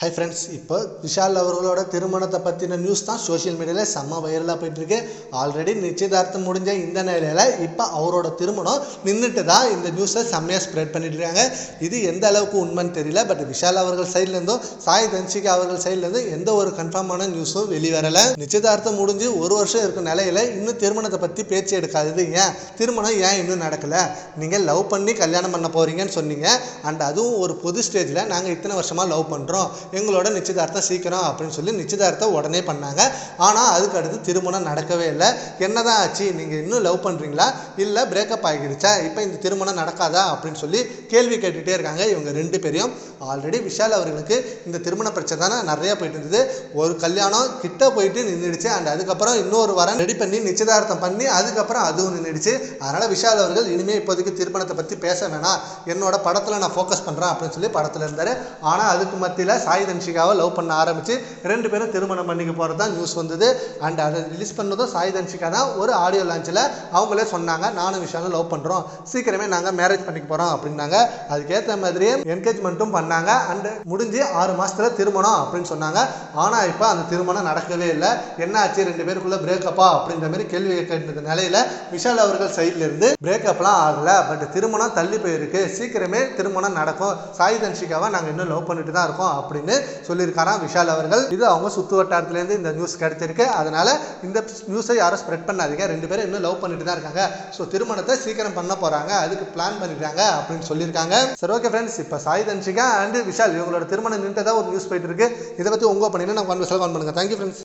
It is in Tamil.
ஹை ஃப்ரெண்ட்ஸ், இப்போ விஷால் அவர்களோட திருமணத்தை பற்றின நியூஸ் தான் சோஷியல் மீடியாவில் செம்ம வைரலாக போயிட்டுருக்கு. ஆல்ரெடி நிச்சயதார்த்தம் முடிஞ்ச இந்த நிலையில் இப்போ அவரோட திருமணம் நின்றுட்டு தான் இந்த நியூஸை செம்மையாக ஸ்ப்ரெட் பண்ணிட்டு இருக்காங்க. இது எந்த அளவுக்கு உண்மைன்னு தெரியல. பட் விஷால் அவர்கள் சைட்லேருந்தும் சாய் தன்சிகா அவர்கள் சைட்லேருந்தும் எந்த ஒரு கன்ஃபார்மான நியூஸும் வெளிவரலை. நிச்சயதார்த்தம் முடிஞ்சு ஒரு வருஷம் இருக்கும் நிலையில் இன்னும் திருமணத்தை பற்றி பேச்சு எடுக்காதது ஏன்? திருமணம் ஏன் இன்னும் நடக்கலை? நீங்கள் லவ் பண்ணி கல்யாணம் பண்ண போகிறீங்கன்னு சொன்னீங்க. அண்ட் அதுவும் ஒரு பொது ஸ்டேஜில் நாங்கள் இத்தனை வருஷமாக லவ் பண்ணுறோம், எங்களோட நிச்சயதார்த்தம் சீக்கிரம் அப்படின்னு சொல்லி நிச்சயதார்த்தம் உடனே பண்ணாங்க. ஆனால் அதுக்கு அடுத்து திருமணம் நடக்கவே இல்லை. என்னதான் ஆச்சு? நீங்கள் இன்னும் லவ் பண்ணுறீங்களா இல்லை பிரேக்கப் ஆகிடுச்சா? இப்போ இந்த திருமணம் நடக்காதா அப்படின்னு சொல்லி கேள்வி கேட்டுகிட்டே இருக்காங்க இவங்க ரெண்டு பேரையும். ஆல்ரெடி விஷால் அவர்களுக்கு இந்த திருமண பிரச்சனை தானே நிறையா போயிட்டு இருந்தது. ஒரு கல்யாணம் கிட்ட போயிட்டு நின்றுடுச்சு. அண்ட் அதுக்கப்புறம் இன்னொரு வாரம் ரெடி பண்ணி நிச்சயதார்த்தம் பண்ணி அதுக்கப்புறம் அதுவும் நின்றுடுச்சு. அதனால் விஷால் அவர்கள் இனிமேல் இப்போதைக்கு திருமணத்தை பற்றி பேச வேணாம், என்னோட படத்தில் நான் ஃபோக்கஸ் பண்ணுறேன் அப்படின்னு சொல்லி படத்தில் இருந்தார். ஆனால் அதுக்கு மத்தியில் சாய் தன்சிகாவை லவ் பண்ண ஆரம்பித்து ரெண்டு பேரும் திருமணம் பண்ணிக்க போகிறது தான் நியூஸ் வந்தது. அண்ட் அதை ரிலீஸ் பண்ணதும் சாய் தன்சிகா தான் ஒரு ஆடியோ லான்ச்சில் அவங்களே சொன்னாங்க, நானும் விஷாலும் லவ் பண்ணுறோம், சீக்கிரமே நாங்கள் மேரேஜ் பண்ணிக்க போகிறோம் அப்படின்னாங்க. அதுக்கேற்ற மாதிரியே என்கேஜ்மெண்ட்டும் பண்ணாங்க. அண்டு முடிஞ்சு 6 மாதத்தில் திருமணம் அப்படின்னு சொன்னாங்க. ஆனால் இப்போ அந்த திருமணம் நடக்கவே இல்லை. என்ன ஆச்சு? ரெண்டு பேருக்குள்ளே பிரேக்கப்பா அப்படின்ற மாதிரி கேள்வி கேட்ட நிலையில் விஷால் அவர்கள் சைட்லேருந்து பிரேக்கப்லாம் ஆகலை, பட் திருமணம் தள்ளி போயிருக்கு, சீக்கிரமே திருமணம் நடக்கும், சாய் தன்சிகாவை நாங்கள் இன்னும் லவ் பண்ணிட்டு தான் இருக்கோம் அப்படின்னு சொல்லியிருக்காராம் விஷால் அவர்கள். இது அவங்க சுற்று வட்டாரத்துலேருந்து இந்த நியூஸ் கிடைச்சிருக்கு. அதனால இந்த நியூஸை யாரும் ஸ்ப்ரெட் பண்ணாதீங்க, ரெண்டு பேரும் இன்னும் லவ் பண்ணிட்டு தான் இருக்காங்க, ஸோ திருமணத்தை சீக்கிரம் பண்ண போகிறாங்க, அதுக்கு பிளான் பண்ணிருக்காங்க அப்படின்னு சொல்லியிருக்காங்க. சரி, ஓகே ஃப்ரெண்ட்ஸ், இப்போ சாய் தன்சிகா அண்ட் விஷால் இவங்களோட திருமணம் நின்றுதான் ஒரு நியூஸ் போயிட்டு இருக்கு. இதை பற்றி உங்க பண்ணினா நான் கான்வர்சேஷன் பண்ணுங்க. Thank you friends.